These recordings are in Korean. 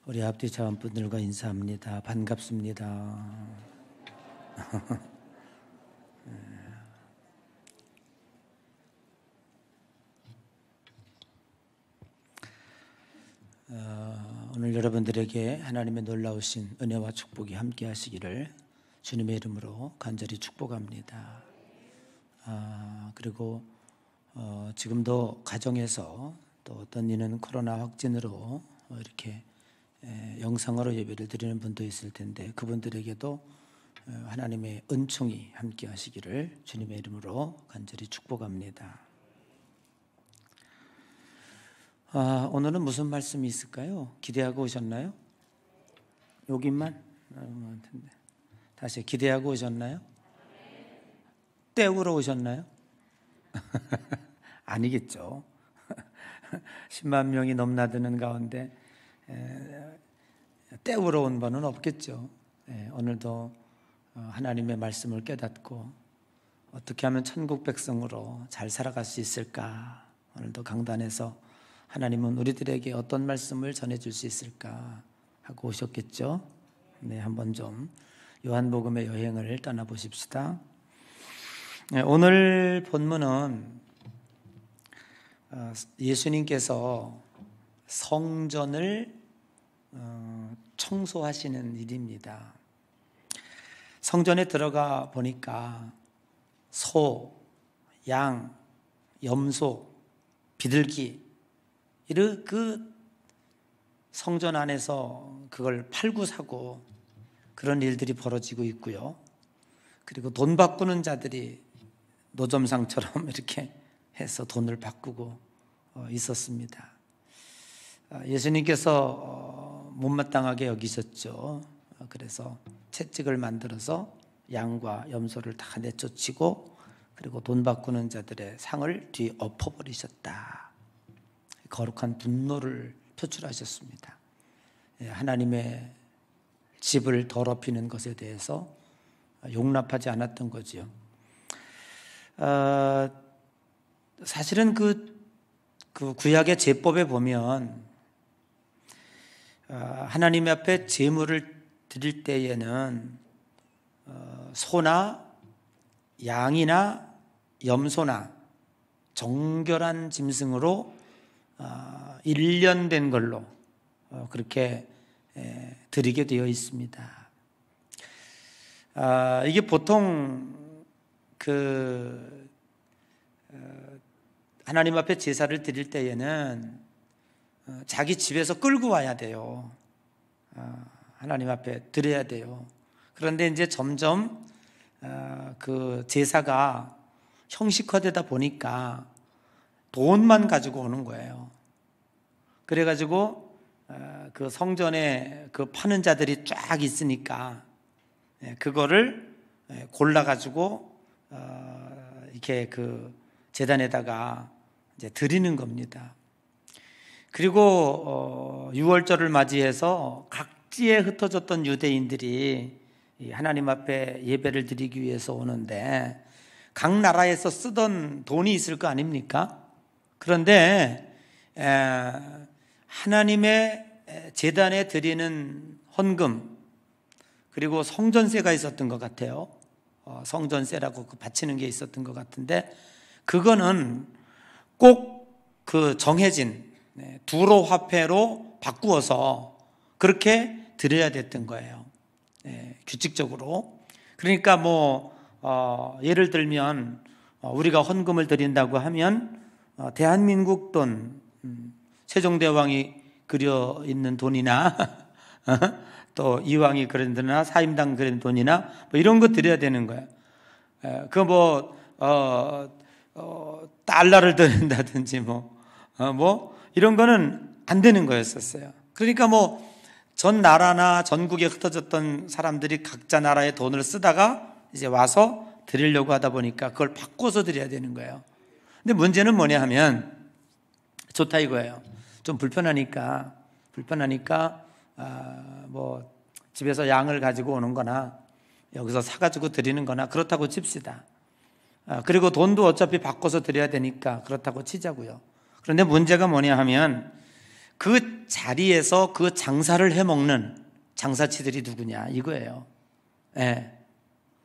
우리 앞뒤 자원분들과 인사합니다. 반갑습니다. 오늘 여러분들에게 하나님의 놀라우신 은혜와 축복이 함께 하시기를 주님의 이름으로 간절히 축복합니다. 그리고 지금도 가정에서 또 어떤 이는 코로나 확진으로 이렇게 영상으로 예배를 드리는 분도 있을 텐데 그분들에게도 하나님의 은총이 함께 하시기를 주님의 이름으로 간절히 축복합니다. 오늘은 무슨 말씀이 있을까요? 기대하고 오셨나요? 여기만? 다시 기대하고 오셨나요? 때우러 오셨나요? 아니겠죠. 10만 명이 넘나드는 가운데 때우러 온 분은 없겠죠. 오늘도 하나님의 말씀을 깨닫고 어떻게 하면 천국 백성으로 잘 살아갈 수 있을까? 오늘도 강단에서 하나님은 우리들에게 어떤 말씀을 전해줄 수 있을까 하고 오셨겠죠. 한번 좀 요한복음의 여행을 떠나보십시다. 오늘 본문은 예수님께서 성전을 청소하시는 일입니다. 성전에 들어가 보니까 소, 양, 염소, 비둘기 그 성전 안에서 그걸 팔고 사고 그런 일들이 벌어지고 있고요. 그리고 돈 바꾸는 자들이 노점상처럼 이렇게 해서 돈을 바꾸고 있었습니다. 예수님께서 못마땅하게 여기셨죠. 그래서 채찍을 만들어서 양과 염소를 다 내쫓으시고 그리고 돈 바꾸는 자들의 상을 뒤엎어버리셨다. 거룩한 분노를 표출하셨습니다. 하나님의 집을 더럽히는 것에 대해서 용납하지 않았던 거지요. 사실은 그 구약의 제법에 보면 하나님 앞에 제물을 드릴 때에는 소나 양이나 염소나 정결한 짐승으로 1년 된 걸로 그렇게 드리게 되어 있습니다. 이게 보통 하나님 앞에 제사를 드릴 때에는 자기 집에서 끌고 와야 돼요. 하나님 앞에 드려야 돼요. 그런데 이제 점점 그 제사가 형식화되다 보니까 돈만 가지고 오는 거예요. 그래가지고 그 성전에 그 파는 자들이 쫙 있으니까 그거를 골라가지고 이렇게 그 제단에다가 이제 드리는 겁니다. 그리고 6월절을 맞이해서 각지에 흩어졌던 유대인들이 하나님 앞에 예배를 드리기 위해서 오는데 각 나라에서 쓰던 돈이 있을 거 아닙니까? 그런데 하나님의 제단에 드리는 헌금 그리고 성전세가 있었던 것 같아요. 성전세라고 바치는 게 있었던 것 같은데 그거는 꼭 그 정해진 두로 화폐로 바꾸어서 그렇게 드려야 됐던 거예요. 규칙적으로. 그러니까 예를 들면 우리가 헌금을 드린다고 하면 대한민국 돈, 세종대왕이 그려 있는 돈이나 또 이왕이 그린 돈이나 사임당 그린 돈이나 이런 거 드려야 되는 거예요. 달러를 드린다든지 이런 거는 안 되는 거였었어요. 그러니까 전 나라나 전국에 흩어졌던 사람들이 각자 나라의 돈을 쓰다가 이제 와서 드리려고 하다 보니까 그걸 바꿔서 드려야 되는 거예요. 근데 문제는 뭐냐 하면 좋다 이거예요. 좀 불편하니까 집에서 양을 가지고 오는 거나 여기서 사가지고 드리는 거나 그렇다고 칩시다. 그리고 돈도 어차피 바꿔서 드려야 되니까 그렇다고 치자고요. 그런데 문제가 뭐냐 하면 그 자리에서 그 장사를 해먹는 장사치들이 누구냐 이거예요. 예.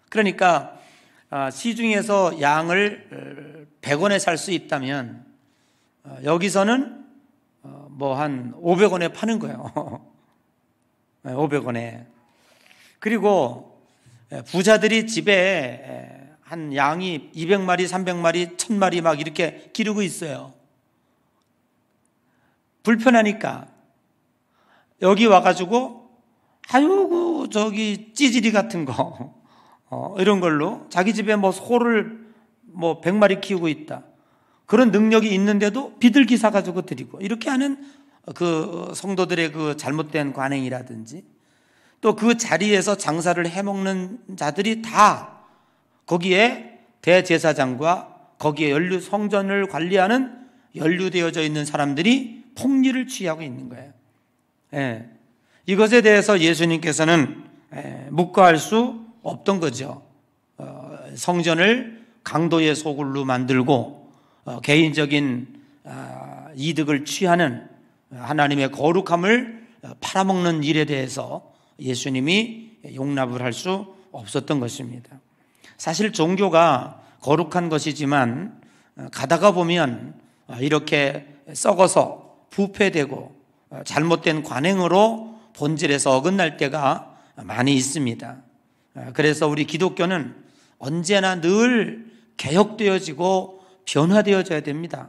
그러니까 시중에서 양을 100원에 살 수 있다면 여기서는 뭐 한 500원에 파는 거예요. 500원에. 그리고 부자들이 집에 한 양이 200마리, 300마리, 1000마리 막 이렇게 기르고 있어요. 불편하니까 여기 와가지고 아유 저기 찌질이 같은 거 이런 걸로 자기 집에 뭐 소를 뭐 100마리 키우고 있다. 그런 능력이 있는데도 비둘기 사가지고 드리고 이렇게 하는 그 성도들의 그 잘못된 관행이라든지 또 그 자리에서 장사를 해먹는 자들이 다 거기에 대제사장과 거기에 성전을 관리하는 연루되어져 있는 사람들이 폭리를 취하고 있는 거예요. 예. 이것에 대해서 예수님께서는 묵과할 수 없던 거죠. 성전을 강도의 소굴로 만들고 개인적인 이득을 취하는 하나님의 거룩함을 팔아먹는 일에 대해서 예수님이 용납을 할 수 없었던 것입니다. 사실 종교가 거룩한 것이지만 가다가 보면 이렇게 썩어서 부패되고 잘못된 관행으로 본질에서 어긋날 때가 많이 있습니다. 그래서 우리 기독교는 언제나 늘 개혁되어지고 변화되어져야 됩니다.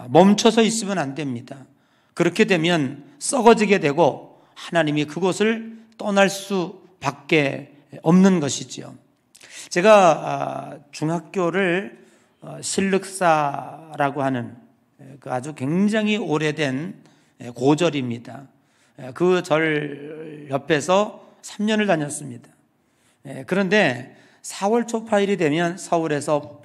멈춰서 있으면 안 됩니다. 그렇게 되면 썩어지게 되고 하나님이 그곳을 떠날 수밖에 없는 것이지요. 제가 중학교를 신륵사라고 하는 그 아주 굉장히 오래된 고절입니다. 그 절 옆에서 3년을 다녔습니다. 그런데 4월 초파일이 되면 서울에서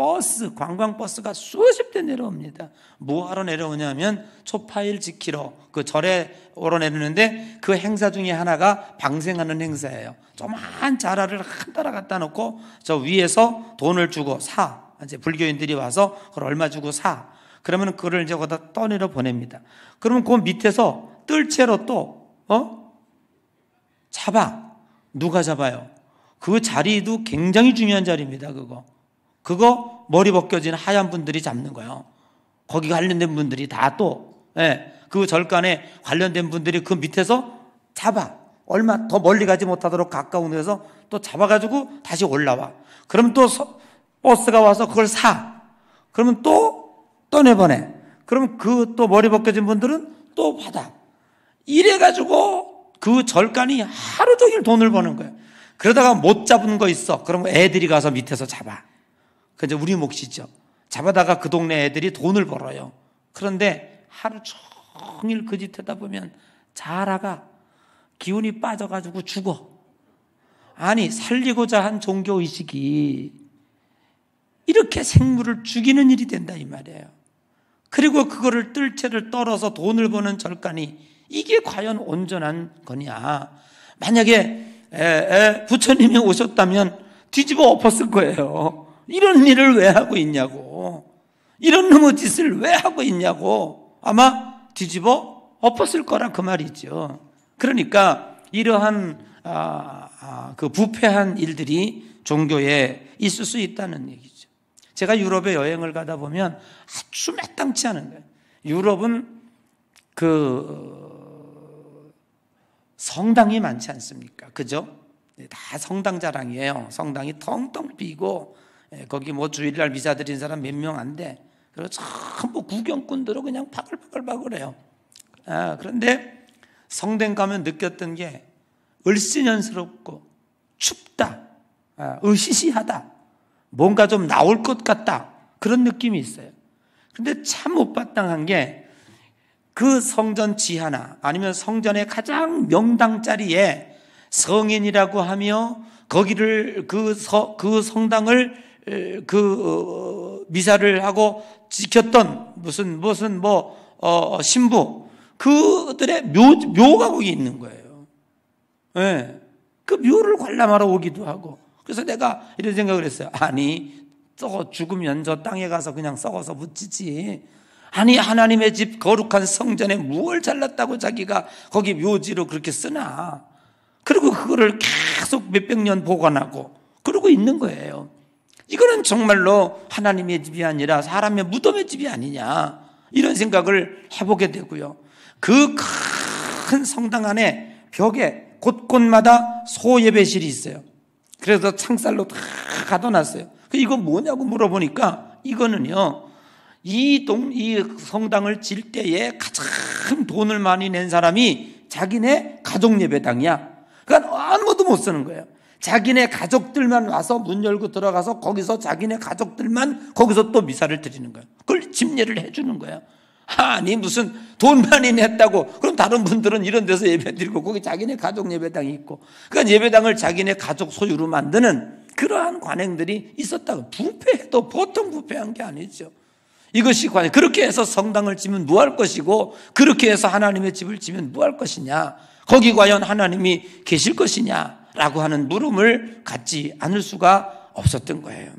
관광버스가 수십 대 내려옵니다. 뭐하러 내려오냐면 초파일 지키러 그 절에 오러내리는데 그 행사 중에 하나가 방생하는 행사예요. 조그만 자라를 한 달아 갖다 놓고 저 위에서 돈을 주고 사. 이제 불교인들이 와서 그걸 얼마 주고 사. 그러면 그걸 이제 거기다 떠내려 보냅니다. 그러면 그 밑에서 뜰채로 또 잡아. 누가 잡아요? 그 자리도 굉장히 중요한 자리입니다. 그거 머리 벗겨진 하얀 분들이 잡는 거예요. 거기 관련된 분들이 다 그 절간에 관련된 분들이 그 밑에서 잡아. 얼마 더 멀리 가지 못하도록 가까운 데서 또 잡아가지고 다시 올라와. 그러면 또 버스가 와서 그걸 사. 그러면 또 내보내. 그러면 그 또 머리 벗겨진 분들은 또 받아. 이래가지고 그 절간이 하루 종일 돈을 버는 거예요. 그러다가 못 잡은 거 있어. 그러면 애들이 가서 밑에서 잡아. 그 이제 우리 몫이죠. 잡아다가 그 동네 애들이 돈을 벌어요. 그런데 하루 종일 그 짓 하다 보면 자라가 기운이 빠져가지고 죽어. 아니, 살리고자 한 종교의식이 이렇게 생물을 죽이는 일이 된다 이 말이에요. 그리고 그거를 뜰채를 떨어서 돈을 버는 절간이 이게 과연 온전한 거냐. 만약에 부처님이 오셨다면 뒤집어 엎었을 거예요. 이런 일을 왜 하고 있냐고. 이런 놈의 짓을 왜 하고 있냐고. 아마 뒤집어 엎었을 거라 그 말이죠. 그러니까 이러한 그 부패한 일들이 종교에 있을 수 있다는 얘기죠. 제가 유럽에 여행을 가다 보면 아주 마땅치 않은 거예요. 유럽은 성당이 많지 않습니까? 그죠? 다 성당 자랑이에요. 성당이 텅텅 비고 거기 뭐 주일날 미사 드린 사람 몇 명 안 돼. 그리고 전부 구경꾼들은 그냥 바글바글바글해요. 그런데 성당 가면 느꼈던 게 을씨년스럽고 춥다, 으시시하다, 뭔가 좀 나올 것 같다, 그런 느낌이 있어요. 그런데 참 못마땅한 게 그 성전 지하나 아니면 성전의 가장 명당 자리에 성인이라고 하며 거기를 그 성당을 미사를 하고 지켰던 무슨 신부, 그들의 묘가 거기 있는 거예요. 네. 그 묘를 관람하러 오기도 하고. 그래서 내가 이런 생각을 했어요. 아니, 죽으면 저 땅에 가서 그냥 썩어서 묻히지. 아니 하나님의 집 거룩한 성전에 무엇을 잘랐다고 자기가 거기 묘지로 그렇게 쓰나. 그리고 그거를 계속 몇백 년 보관하고 그러고 있는 거예요. 이거는 정말로 하나님의 집이 아니라 사람의 무덤의 집이 아니냐, 이런 생각을 해보게 되고요. 그 큰 성당 안에 벽에 곳곳마다 소예배실이 있어요. 그래서 창살로 다 가둬놨어요. 이거 뭐냐고 물어보니까 이거는요, 이 성당을 질 때에 가장 돈을 많이 낸 사람이 자기네 가족 예배당이야. 그러니까 아무도 못 쓰는 거예요. 자기네 가족들만 와서 문 열고 들어가서 거기서 자기네 가족들만 거기서 또 미사를 드리는 거예요. 그걸 집례를 해주는 거예요. 아니 무슨 돈 많이 냈다고 그럼 다른 분들은 이런 데서 예배 드리고 거기 자기네 가족 예배당이 있고, 그러니까 예배당을 자기네 가족 소유로 만드는 그러한 관행들이 있었다고. 부패도 보통 부패한 게 아니죠. 이것이 관행. 그렇게 해서 성당을 지면 뭐 할 것이고, 그렇게 해서 하나님의 집을 지면 뭐 할 것이냐, 거기 과연 하나님이 계실 것이냐라고 하는 물음을 갖지 않을 수가 없었던 거예요.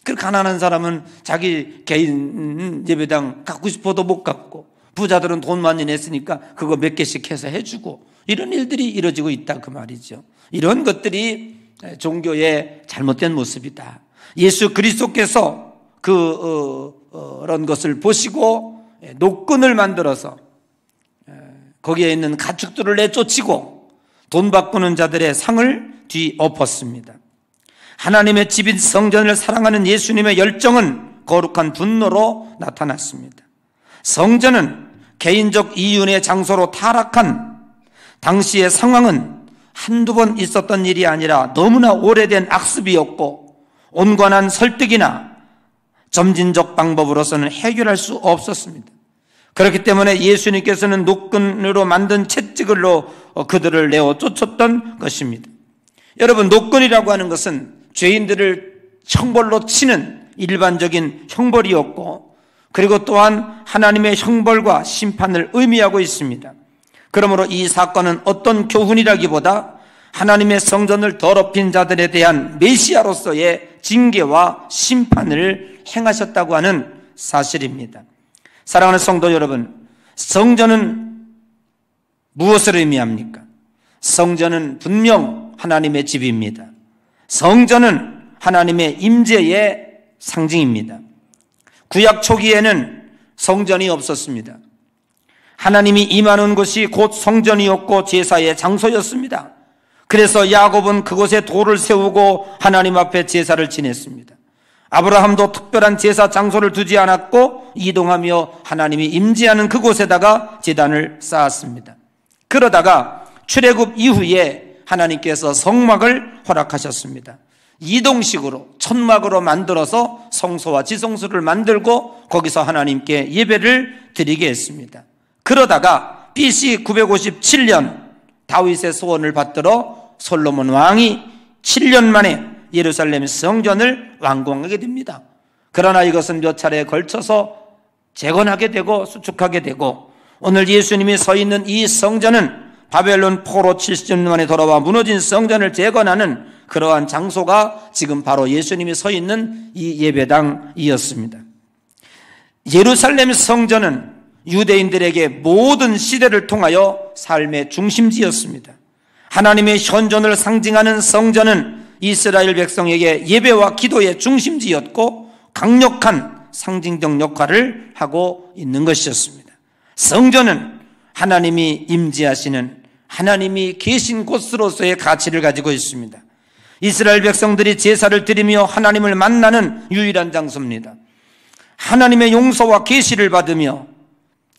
그 가난한 사람은 자기 개인 예배당 갖고 싶어도 못 갖고, 부자들은 돈 많이 냈으니까 그거 몇 개씩 해서 해주고, 이런 일들이 이루어지고 있다 그 말이죠. 이런 것들이 종교의 잘못된 모습이다. 예수 그리스도께서 그런 것을 보시고 노끈을 만들어서 거기에 있는 가축들을 내쫓이고 돈 바꾸는 자들의 상을 뒤엎었습니다. 하나님의 집인 성전을 사랑하는 예수님의 열정은 거룩한 분노로 나타났습니다. 성전은 개인적 이윤의 장소로 타락한 당시의 상황은 한두 번 있었던 일이 아니라 너무나 오래된 악습이었고, 온건한 설득이나 점진적 방법으로서는 해결할 수 없었습니다. 그렇기 때문에 예수님께서는 노끈으로 만든 채찍을로 그들을 내어 쫓았던 것입니다. 여러분, 노끈이라고 하는 것은 죄인들을 형벌로 치는 일반적인 형벌이었고, 그리고 또한 하나님의 형벌과 심판을 의미하고 있습니다. 그러므로 이 사건은 어떤 교훈이라기보다 하나님의 성전을 더럽힌 자들에 대한 메시아로서의 징계와 심판을 행하셨다고 하는 사실입니다. 사랑하는 성도 여러분, 성전은 무엇을 의미합니까? 성전은 분명 하나님의 집입니다. 성전은 하나님의 임재의 상징입니다. 구약 초기에는 성전이 없었습니다. 하나님이 임하는 곳이 곧 성전이었고 제사의 장소였습니다. 그래서 야곱은 그곳에 돌을 세우고 하나님 앞에 제사를 지냈습니다. 아브라함도 특별한 제사 장소를 두지 않았고 이동하며 하나님이 임재하는 그곳에다가 제단을 쌓았습니다. 그러다가 출애굽 이후에 하나님께서 성막을 허락하셨습니다. 이동식으로 천막으로 만들어서 성소와 지성소를 만들고 거기서 하나님께 예배를 드리게 했습니다. 그러다가 BC 957년 다윗의 소원을 받들어 솔로몬 왕이 7년 만에 예루살렘 성전을 완공하게 됩니다. 그러나 이것은 몇 차례에 걸쳐서 재건하게 되고 수축하게 되고, 오늘 예수님이 서 있는 이 성전은 바벨론 포로 70년 만에 돌아와 무너진 성전을 재건하는 그러한 장소가 지금 바로 예수님이 서 있는 이 예배당이었습니다. 예루살렘 성전은 유대인들에게 모든 시대를 통하여 삶의 중심지였습니다. 하나님의 현존을 상징하는 성전은 이스라엘 백성에게 예배와 기도의 중심지였고 강력한 상징적 역할을 하고 있는 것이었습니다. 성전은 하나님이 임재하시는, 하나님이 계신 곳으로서의 가치를 가지고 있습니다. 이스라엘 백성들이 제사를 드리며 하나님을 만나는 유일한 장소입니다. 하나님의 용서와 계시를 받으며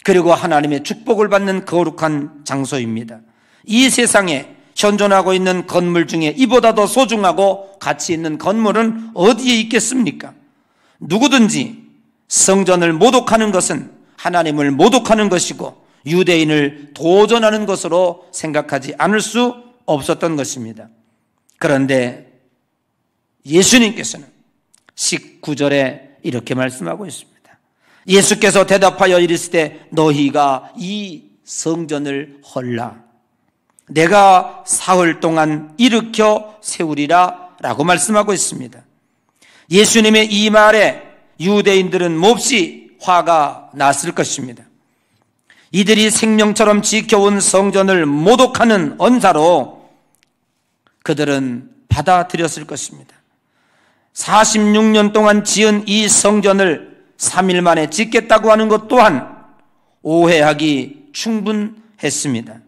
그리고 하나님의 축복을 받는 거룩한 장소입니다. 이 세상에 현존하고 있는 건물 중에 이보다 더 소중하고 가치 있는 건물은 어디에 있겠습니까? 누구든지 성전을 모독하는 것은 하나님을 모독하는 것이고 유대인을 도전하는 것으로 생각하지 않을 수 없었던 것입니다. 그런데 예수님께서는 19절에 이렇게 말씀하고 있습니다. 예수께서 대답하여 이르시되 너희가 이 성전을 헐라 내가 사흘 동안 일으켜 세우리라 라고 말씀하고 있습니다. 예수님의 이 말에 유대인들은 몹시 화가 났을 것입니다. 이들이 생명처럼 지켜온 성전을 모독하는 언사로 그들은 받아들였을 것입니다. 46년 동안 지은 이 성전을 3일 만에 짓겠다고 하는 것 또한 오해하기 충분했습니다.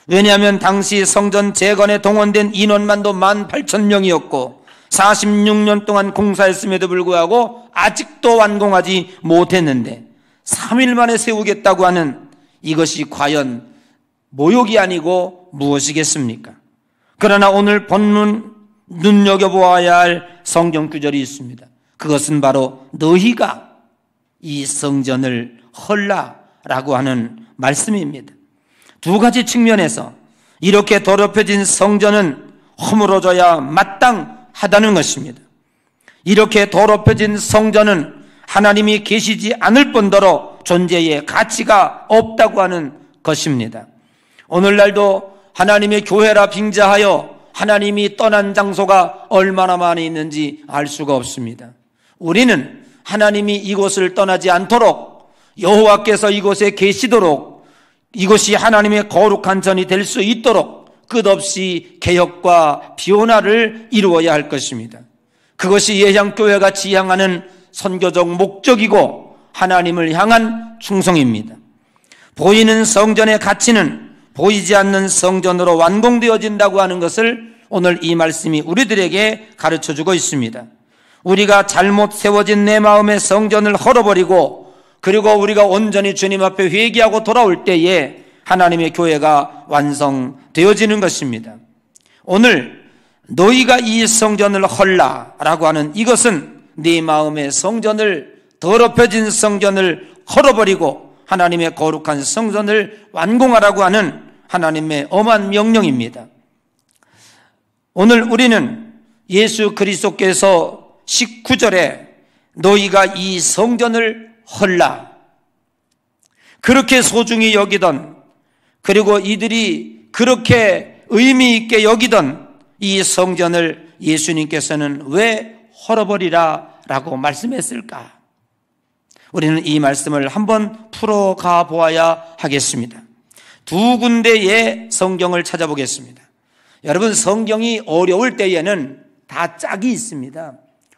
왜냐하면 당시 성전 재건에 동원된 인원만도 18,000명이었고 46년 동안 공사했음에도 불구하고 아직도 완공하지 못했는데 3일 만에 세우겠다고 하는 이것이 과연 모욕이 아니고 무엇이겠습니까? 그러나 오늘 본문 눈여겨보아야 할 성경 구절이 있습니다. 그것은 바로 너희가 이 성전을 헐라라고 하는 말씀입니다. 두 가지 측면에서 이렇게 더럽혀진 성전은 허물어져야 마땅하다는 것입니다. 이렇게 더럽혀진 성전은 하나님이 계시지 않을 뿐더러 존재의 가치가 없다고 하는 것입니다. 오늘날도 하나님의 교회라 빙자하여 하나님이 떠난 장소가 얼마나 많이 있는지 알 수가 없습니다. 우리는 하나님이 이곳을 떠나지 않도록 여호와께서 이곳에 계시도록 이것이 하나님의 거룩한 전이 될 수 있도록 끝없이 개혁과 변화를 이루어야 할 것입니다. 그것이 예향교회가 지향하는 선교적 목적이고 하나님을 향한 충성입니다. 보이는 성전의 가치는 보이지 않는 성전으로 완공되어진다고 하는 것을 오늘 이 말씀이 우리들에게 가르쳐주고 있습니다. 우리가 잘못 세워진 내 마음의 성전을 헐어버리고 그리고 우리가 온전히 주님 앞에 회개하고 돌아올 때에 하나님의 교회가 완성되어지는 것입니다. 오늘 너희가 이 성전을 헐라라고 하는 이것은 네 마음의 성전을 더럽혀진 성전을 헐어버리고 하나님의 거룩한 성전을 완공하라고 하는 하나님의 엄한 명령입니다. 오늘 우리는 예수 그리스도께서 19절에 너희가 이 성전을 헐라 그렇게 소중히 여기던 그리고 이들이 그렇게 의미 있게 여기던 이 성전을 예수님께서는 왜 헐어버리라 라고 말씀했을까? 우리는 이 말씀을 한번 풀어가 보아야 하겠습니다. 두 군데의 성경을 찾아보겠습니다. 여러분, 성경이 어려울 때에는 다 짝이 있습니다.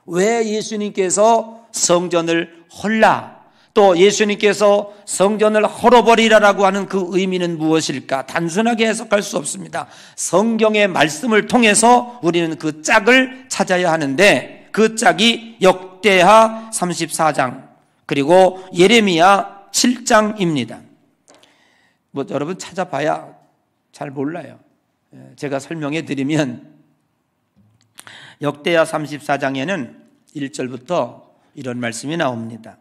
왜 예수님께서 성전을 헐라, 또 예수님께서 성전을 헐어버리라라고 하는 그 의미는 무엇일까? 단순하게 해석할 수 없습니다. 성경의 말씀을 통해서 우리는 그 짝을 찾아야 하는데 그 짝이 역대하 34장 그리고 예레미야 7장입니다. 여러분 찾아봐야 잘 몰라요. 제가 설명해 드리면 역대하 34장에는 1절부터 이런 말씀이 나옵니다.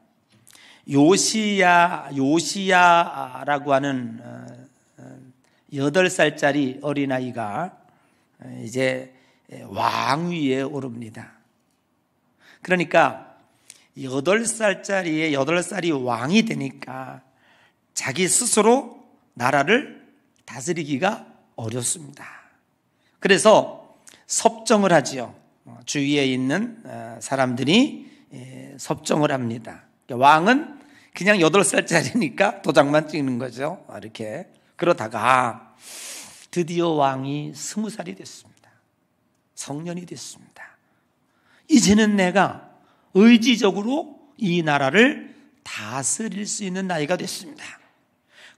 요시야라고 하는 8살짜리 어린아이가 이제 왕위에 오릅니다. 그러니까 8살이 왕이 되니까 자기 스스로 나라를 다스리기가 어렵습니다. 그래서 섭정을 하지요. 주위에 있는 사람들이 섭정을 합니다. 왕은 그냥 8살짜리니까 도장만 찍는 거죠. 이렇게. 그러다가 드디어 왕이 20살이 됐습니다. 성년이 됐습니다. 이제는 내가 의지적으로 이 나라를 다스릴 수 있는 나이가 됐습니다.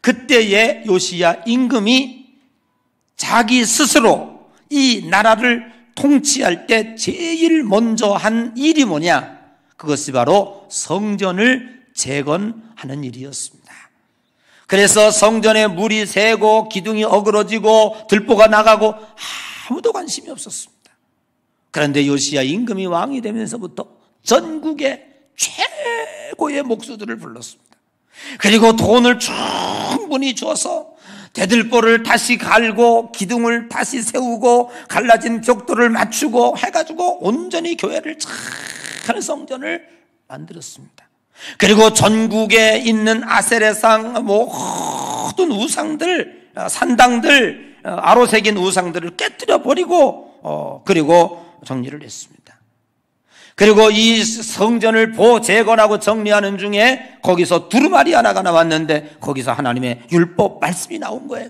그때의 요시야 임금이 자기 스스로 이 나라를 통치할 때 제일 먼저 한 일이 뭐냐? 그것이 바로 성전을 재건하는 일이었습니다. 그래서 성전에 물이 새고 기둥이 어그러지고 들보가 나가고 아무도 관심이 없었습니다. 그런데 요시야 임금이 왕이 되면서부터 전국에 최고의 목수들을 불렀습니다. 그리고 돈을 충분히 줘서 대들보를 다시 갈고 기둥을 다시 세우고 갈라진 벽돌을 맞추고 해가지고 온전히 교회를 착한 성전을 만들었습니다. 그리고 전국에 있는 아세레상 모든 우상들, 산당들, 아로 새긴 우상들을 깨뜨려 버리고 그리고 정리를 했습니다. 그리고 이 성전을 재건하고 정리하는 중에 거기서 두루마리 하나가 나왔는데 거기서 하나님의 율법 말씀이 나온 거예요.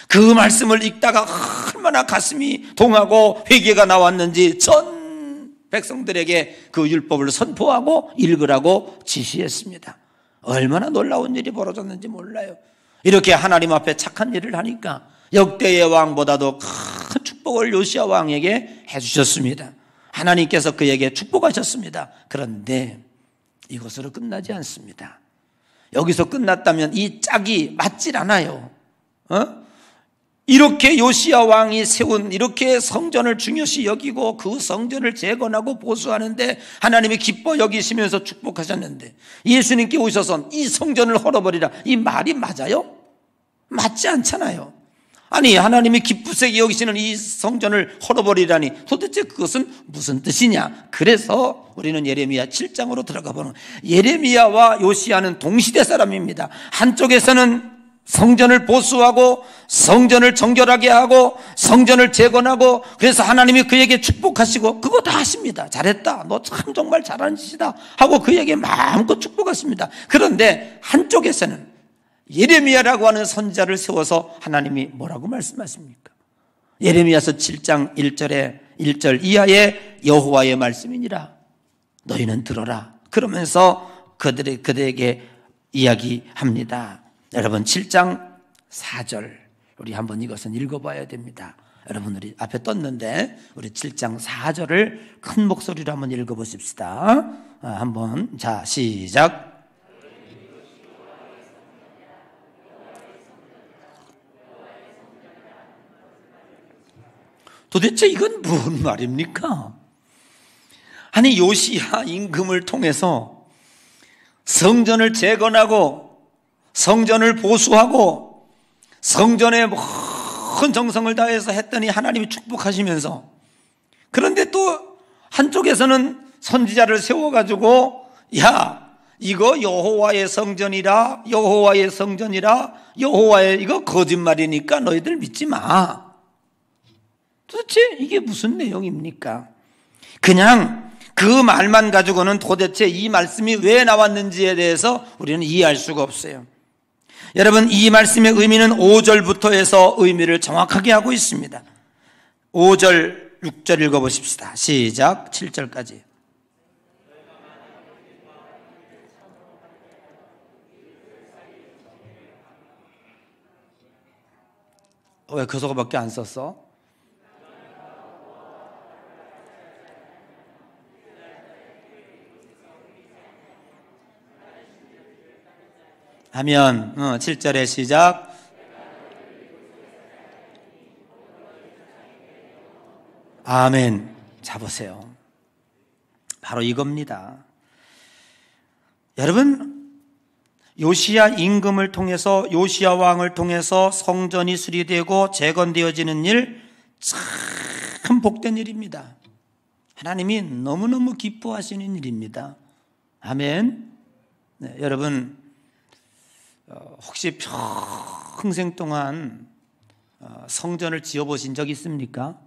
그 말씀을 읽다가 얼마나 가슴이 동하고 회개가 나왔는지 전 백성들에게 그 율법을 선포하고 읽으라고 지시했습니다. 얼마나 놀라운 일이 벌어졌는지 몰라요. 이렇게 하나님 앞에 착한 일을 하니까 역대의 왕보다도 큰 축복을 요시야 왕에게 해주셨습니다. 하나님께서 그에게 축복하셨습니다. 그런데 이것으로 끝나지 않습니다. 여기서 끝났다면 이 짝이 맞질 않아요. 이렇게 요시야 왕이 세운 이렇게 성전을 중요시 여기고 그 성전을 재건하고 보수하는데 하나님이 기뻐 여기시면서 축복하셨는데 예수님께 오셔서 이 성전을 헐어버리라, 이 말이 맞아요? 맞지 않잖아요. 아니, 하나님이 기쁘시게 여기시는 이 성전을 헐어버리라니 도대체 그것은 무슨 뜻이냐? 그래서 우리는 예레미야 7장으로 들어가 보는, 예레미야와 요시야는 동시대 사람입니다. 한쪽에서는 성전을 보수하고 성전을 정결하게 하고 성전을 재건하고, 그래서 하나님이 그에게 축복하시고 그거 다 하십니다. 잘했다, 너 참 정말 잘하는 짓이다 하고 그에게 마음껏 축복하십니다. 그런데 한쪽에서는 예레미야라고 하는 선지자를 세워서 하나님이 뭐라고 말씀하십니까? 예레미야서 7장 1절 이하의 여호와의 말씀이니라 너희는 들어라, 그러면서 그들에게 이야기합니다. 여러분, 7장 4절 우리 한번 이것은 읽어봐야 됩니다. 여러분, 우리 앞에 떴는데 우리 7장 4절을 큰 목소리로 한번 읽어보십시다. 한번, 자, 시작. 도대체 이건 무슨 말입니까? 아니, 요시야 임금을 통해서 성전을 재건하고 성전을 보수하고 성전에 큰 정성을 다해서 했더니 하나님이 축복하시면서, 그런데 또 한쪽에서는 선지자를 세워가지고 야, 이거 여호와의 성전이라, 여호와의 성전이라, 여호와의, 이거 거짓말이니까 너희들 믿지 마. 도대체 이게 무슨 내용입니까? 그냥 그 말만 가지고는 도대체 이 말씀이 왜 나왔는지에 대해서 우리는 이해할 수가 없어요. 여러분, 이 말씀의 의미는 5절부터 해서 의미를 정확하게 하고 있습니다. 5절, 6절 읽어보십시다. 시작. 7절까지. 왜 그소거밖에 안 썼어? 하면 7절에 시작. 아멘. 자, 보세요. 바로 이겁니다. 여러분, 요시야 임금을 통해서, 요시야 왕을 통해서 성전이 수리되고 재건되어지는 일, 참 복된 일입니다. 하나님이 너무너무 기뻐하시는 일입니다. 아멘. 네, 여러분, 혹시 평생 동안 성전을 지어보신 적 있습니까?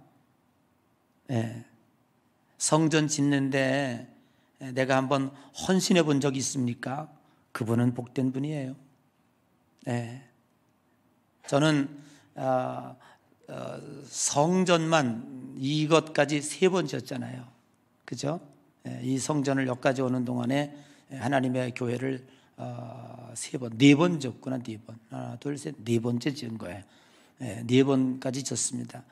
네. 성전 짓는데 내가 한번 헌신해 본 적 있습니까? 그분은 복된 분이에요. 네. 저는 성전만 이것까지 3번 지었잖아요. 그죠? 네. 이 성전을 여기까지 오는 동안에 하나님의 교회를 3번, 4번 지었구나. 4번. 하나, 둘, 셋, 4번째 지은 거예요. 4번까지 지었습니다.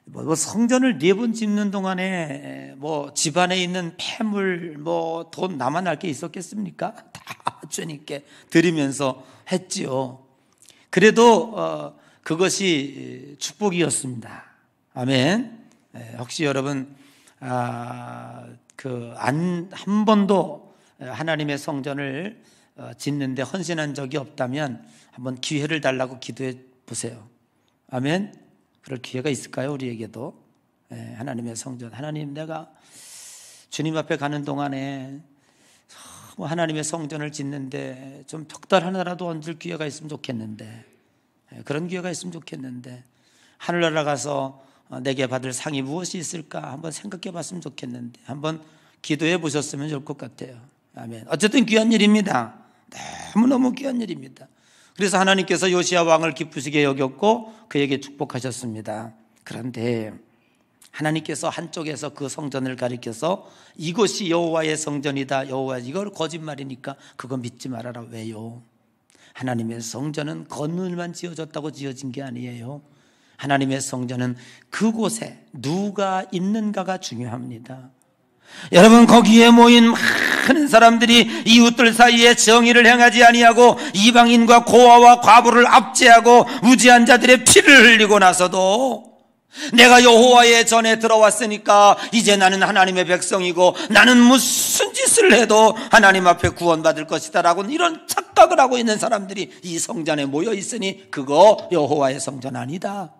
뭐 성전을 4번 짓는 동안에 뭐 집안에 있는 폐물, 뭐 돈 남아날 게 있었겠습니까? 다 주님께 드리면서 했지요. 그래도 그것이 축복이었습니다. 아멘. 혹시 여러분 한 번도 하나님의 성전을 짓는데 헌신한 적이 없다면 한번 기회를 달라고 기도해 보세요. 아멘. 그럴 기회가 있을까요? 우리에게도. 하나님의 성전, 하나님, 내가 주님 앞에 가는 동안에 하나님의 성전을 짓는데 좀 벽돌 하나라도 얹을 기회가 있으면 좋겠는데, 그런 기회가 있으면 좋겠는데, 하늘나라 가서 내게 받을 상이 무엇이 있을까 한번 생각해 봤으면 좋겠는데, 한번 기도해 보셨으면 좋을 것 같아요. 아멘. 어쨌든 귀한 일입니다. 너무너무 귀한 일입니다. 그래서 하나님께서 요시야 왕을 기쁘시게 여겼고 그에게 축복하셨습니다. 그런데 하나님께서 한쪽에서 그 성전을 가리켜서 이것이 여호와의 성전이다. 여호와, 이걸 거짓말이니까 그거 믿지 말아라. 왜요? 하나님의 성전은 건물만 지어졌다고 지어진 게 아니에요. 하나님의 성전은 그곳에 누가 있는가가 중요합니다. 여러분, 거기에 모인 많은 사람들이 이웃들 사이에 정의를 행하지 아니하고 이방인과 고아와 과부를 압제하고 무지한 자들의 피를 흘리고 나서도 내가 여호와의 전에 들어왔으니까 이제 나는 하나님의 백성이고 나는 무슨 짓을 해도 하나님 앞에 구원받을 것이다 라고 이런 착각을 하고 있는 사람들이 이 성전에 모여 있으니 그거 여호와의 성전 아니다.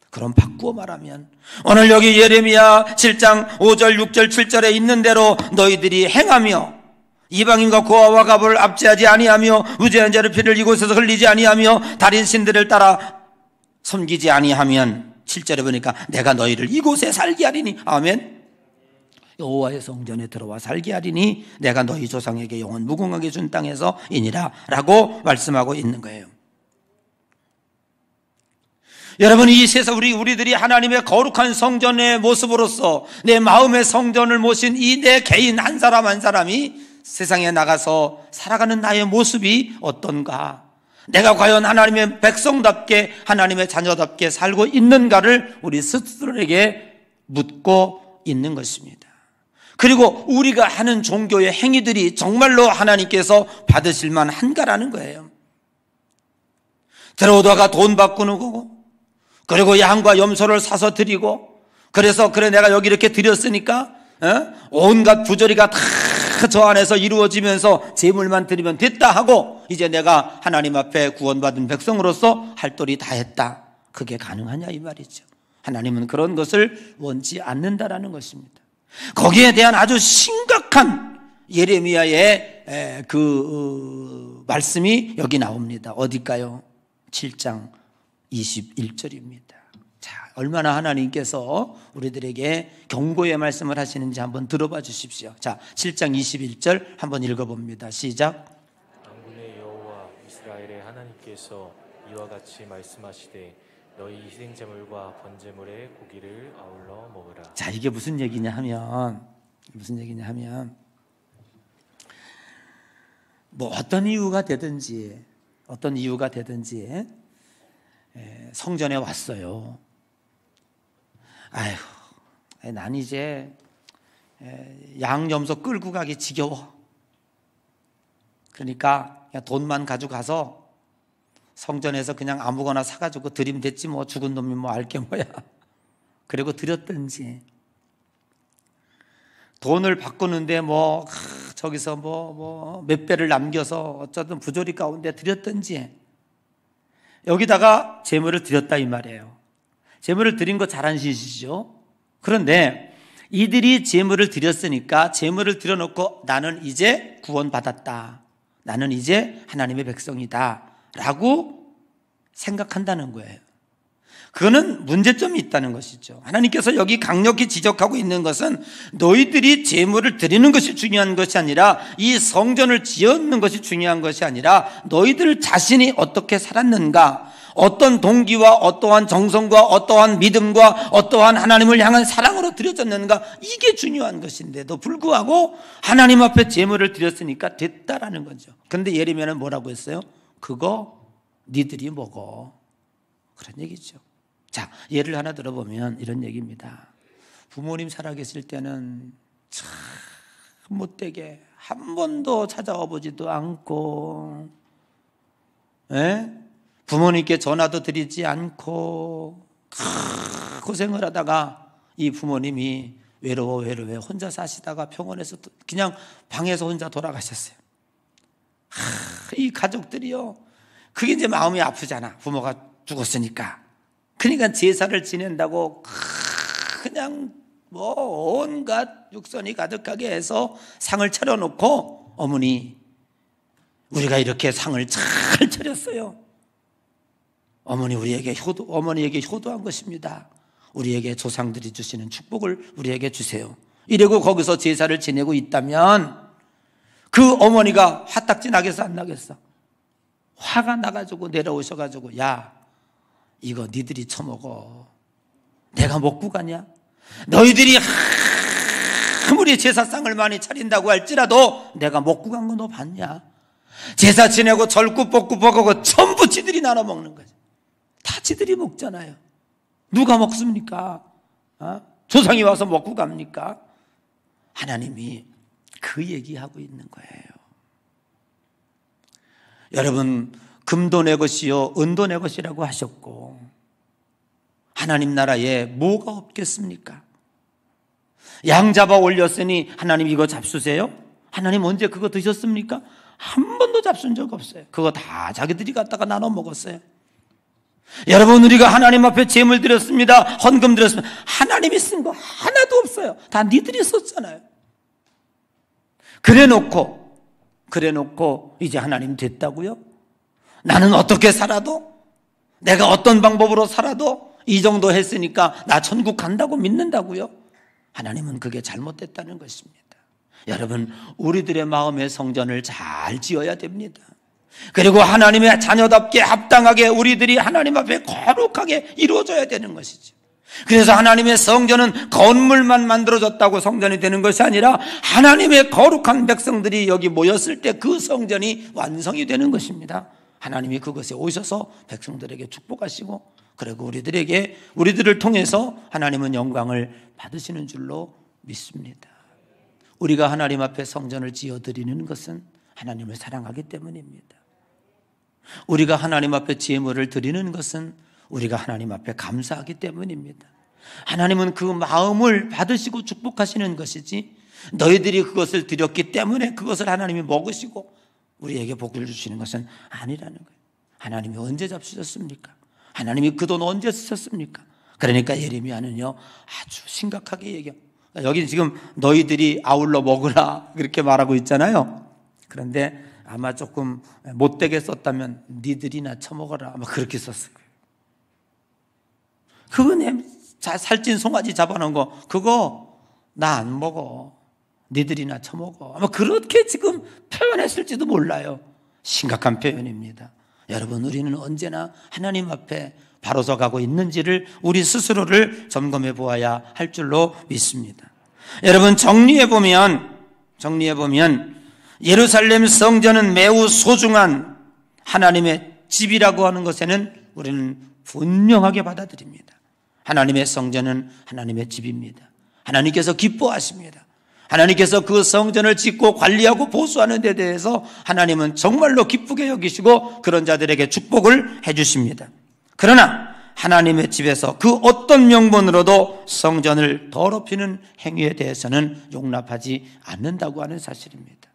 그럼 바꾸어 말하면 오늘 여기 예레미야 7장 5절 6절 7절에 있는 대로 너희들이 행하며 이방인과 고아와 과부를 압제하지 아니하며 무죄한 자를 피를 이곳에서 흘리지 아니하며 다른 신들을 따라 섬기지 아니하면 7절에 보니까 내가 너희를 이곳에 살게 하리니, 아멘. 여호와의 성전에 들어와 살게 하리니 내가 너희 조상에게 영원 무궁하게 준 땅에서 이니라 라고 말씀하고 있는 거예요. 여러분, 이 세상 우리들이 하나님의 거룩한 성전의 모습으로서 내 마음의 성전을 모신 이 내 개인 한 사람 한 사람이 세상에 나가서 살아가는 나의 모습이 어떤가, 내가 과연 하나님의 백성답게 하나님의 자녀답게 살고 있는가를 우리 스스로에게 묻고 있는 것입니다. 그리고 우리가 하는 종교의 행위들이 정말로 하나님께서 받으실 만한가라는 거예요. 들어오다가 돈 바꾸는 거고, 그리고 양과 염소를 사서 드리고, 그래서 그래 내가 여기 이렇게 드렸으니까 온갖 부조리가 다 저 안에서 이루어지면서 제물만 드리면 됐다 하고 이제 내가 하나님 앞에 구원받은 백성으로서 할 도리 다 했다. 그게 가능하냐 이 말이죠. 하나님은 그런 것을 원치 않는다라는 것입니다. 거기에 대한 아주 심각한 예레미야의 말씀이 여기 나옵니다. 어딜까요? 7장 21절입니다. 자, 얼마나 하나님께서 우리들에게 경고의 말씀을 하시는지 한번 들어봐 주십시오. 자, 7장 21절 한번 읽어봅니다. 시작. 만군의 여호와 이스라엘의 하나님께서 이와 같이 말씀하시되 너희 희생제물과 번제물의 고기를 아울러 먹으라. 자, 이게 무슨 얘기냐 하면 뭐 어떤 이유가 되든지 성전에 왔어요. 아이고, 난 이제 양염소 끌고 가기 지겨워. 그러니까 그냥 돈만 가져가서 성전에서 그냥 아무거나 사가지고 드리면 됐지 뭐, 죽은 놈이 뭐 알게 뭐야. 그리고 드렸든지, 돈을 바꾸는데 뭐 저기서 뭐 몇 배를 남겨서 어쩌든 부조리 가운데 드렸든지, 여기다가 제물을 드렸다 이 말이에요. 제물을 드린 거 잘한 짓이죠. 그런데 이들이 제물을 드렸으니까 제물을 드려놓고 나는 이제 구원받았다, 나는 이제 하나님의 백성이다 라고 생각한다는 거예요. 그거는 문제점이 있다는 것이죠. 하나님께서 여기 강력히 지적하고 있는 것은 너희들이 제물을 드리는 것이 중요한 것이 아니라, 이 성전을 지었는 것이 중요한 것이 아니라 너희들 자신이 어떻게 살았는가, 어떤 동기와 어떠한 정성과 어떠한 믿음과 어떠한 하나님을 향한 사랑으로 드려졌는가, 이게 중요한 것인데도 불구하고 하나님 앞에 제물을 드렸으니까 됐다라는 거죠. 그런데 예레미야는 뭐라고 했어요? 그거 니들이 먹어, 그런 얘기죠. 자, 예를 하나 들어보면 이런 얘기입니다. 부모님 살아계실 때는 참 못되게 한 번도 찾아와 보지도 않고, 부모님께 전화도 드리지 않고 고생을 하다가 이 부모님이 외로워 혼자 사시다가 병원에서 그냥 방에서 혼자 돌아가셨어요. 이 가족들이요, 그게 이제 마음이 아프잖아. 부모가 죽었으니까. 그러니까 제사를 지낸다고 그냥 뭐 온갖 육선이 가득하게 해서 상을 차려놓고, 어머니 우리가 이렇게 상을 잘 차렸어요. 어머니에게 효도한 것입니다. 우리에게 조상들이 주시는 축복을 우리에게 주세요. 이러고 거기서 제사를 지내고 있다면 그 어머니가 화딱지 나겠어 안 나겠어? 화가 나가지고 내려오셔가지고 야 이거 니들이 처먹어. 내가 먹고 가냐? 너희들이 아무리 제사상을 많이 차린다고 할지라도 내가 먹고 간 거 너 봤냐? 제사 지내고 절구 볶고 먹고 전부 지들이 나눠 먹는 거지. 다 지들이 먹잖아요. 누가 먹습니까? 조상이 와서 먹고 갑니까? 하나님이 그 얘기하고 있는 거예요. 여러분, 금도 내 것이요 은도 내 것이라고 하셨고 하나님 나라에 뭐가 없겠습니까? 양 잡아 올렸으니 하나님 이거 잡수세요? 하나님 언제 그거 드셨습니까? 한 번도 잡순 적 없어요. 그거 다 자기들이 갖다가 나눠 먹었어요. 여러분, 우리가 하나님 앞에 제물 드렸습니다, 헌금 드렸습니다. 하나님이 쓴 거 하나도 없어요. 다 니들이 썼잖아요. 그래놓고 이제 하나님 됐다고요? 나는 어떻게 살아도, 내가 어떤 방법으로 살아도 이 정도 했으니까 나 천국 간다고 믿는다고요? 하나님은 그게 잘못됐다는 것입니다. 여러분, 우리들의 마음의 성전을 잘 지어야 됩니다. 그리고 하나님의 자녀답게 합당하게 우리들이 하나님 앞에 거룩하게 이루어져야 되는 것이죠. 그래서 하나님의 성전은 건물만 만들어졌다고 성전이 되는 것이 아니라 하나님의 거룩한 백성들이 여기 모였을 때 그 성전이 완성이 되는 것입니다. 하나님이 그것에 오셔서 백성들에게 축복하시고, 그리고 우리들을 통해서 하나님은 영광을 받으시는 줄로 믿습니다. 우리가 하나님 앞에 성전을 지어드리는 것은 하나님을 사랑하기 때문입니다. 우리가 하나님 앞에 제물을 드리는 것은 우리가 하나님 앞에 감사하기 때문입니다. 하나님은 그 마음을 받으시고 축복하시는 것이지, 너희들이 그것을 드렸기 때문에 그것을 하나님이 먹으시고 우리에게 복을 주시는 것은 아니라는 거예요. 하나님이 언제 잡수셨습니까? 하나님이 그 돈 언제 쓰셨습니까? 그러니까 예레미야는요 아주 심각하게 얘기해요. 여기 지금 너희들이 아울러 먹으라 그렇게 말하고 있잖아요. 그런데 아마 조금 못되게 썼다면 니들이나 처먹어라 아마 그렇게 썼을 거예요. 그거 내 살찐 송아지 잡아놓은 거 그거 나 안 먹어, 니들이나 처먹어, 아마 그렇게 지금 표현했을지도 몰라요. 심각한 표현입니다. 여러분, 우리는 언제나 하나님 앞에 바로 서가고 있는지를 우리 스스로를 점검해 보아야 할 줄로 믿습니다. 여러분, 정리해 보면 예루살렘 성전은 매우 소중한 하나님의 집이라고 하는 것에는 우리는 분명하게 받아들입니다. 하나님의 성전은 하나님의 집입니다. 하나님께서 기뻐하십니다. 하나님께서 그 성전을 짓고 관리하고 보수하는 데 대해서 하나님은 정말로 기쁘게 여기시고 그런 자들에게 축복을 해주십니다. 그러나 하나님의 집에서 그 어떤 명분으로도 성전을 더럽히는 행위에 대해서는 용납하지 않는다고 하는 사실입니다.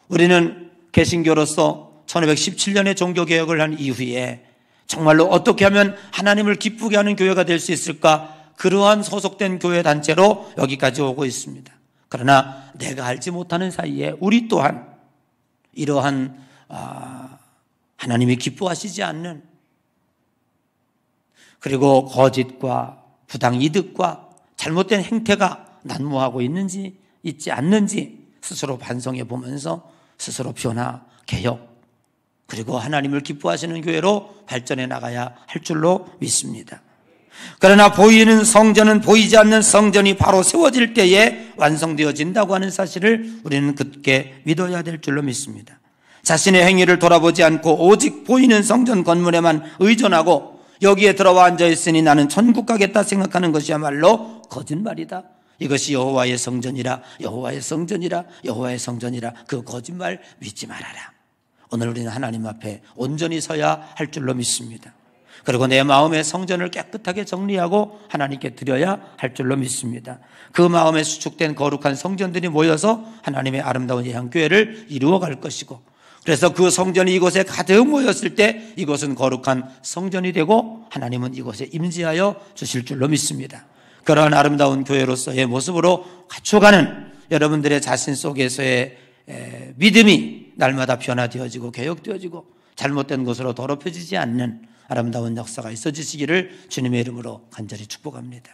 우리는 개신교로서 1517년에 종교개혁을 한 이후에 정말로 어떻게 하면 하나님을 기쁘게 하는 교회가 될 수 있을까, 그러한 소속된 교회 단체로 여기까지 오고 있습니다. 그러나 내가 알지 못하는 사이에 우리 또한 이러한 하나님이 기뻐하시지 않는, 그리고 거짓과 부당이득과 잘못된 행태가 난무하고 있지 않는지 스스로 반성해 보면서 스스로 변화, 개혁, 그리고 하나님을 기뻐하시는 교회로 발전해 나가야 할 줄로 믿습니다. 그러나 보이는 성전은 보이지 않는 성전이 바로 세워질 때에 완성되어진다고 하는 사실을 우리는 굳게 믿어야 될 줄로 믿습니다. 자신의 행위를 돌아보지 않고 오직 보이는 성전 건물에만 의존하고 여기에 들어와 앉아있으니 나는 천국 가겠다 생각하는 것이야말로 거짓말이다. 이것이 여호와의 성전이라, 여호와의 성전이라, 여호와의 성전이라, 그 거짓말 믿지 말아라. 오늘 우리는 하나님 앞에 온전히 서야 할 줄로 믿습니다. 그리고 내 마음의 성전을 깨끗하게 정리하고 하나님께 드려야 할 줄로 믿습니다. 그 마음에 수축된 거룩한 성전들이 모여서 하나님의 아름다운 예향교회를 이루어갈 것이고, 그래서 그 성전이 이곳에 가득 모였을 때 이곳은 거룩한 성전이 되고 하나님은 이곳에 임재하여 주실 줄로 믿습니다. 그러한 아름다운 교회로서의 모습으로 갖춰가는 여러분들의 자신 속에서의 믿음이 날마다 변화되어지고 개혁되어지고 잘못된 것으로 더럽혀지지 않는 아름다운 역사가 있어지시기를 주님의 이름으로 간절히 축복합니다.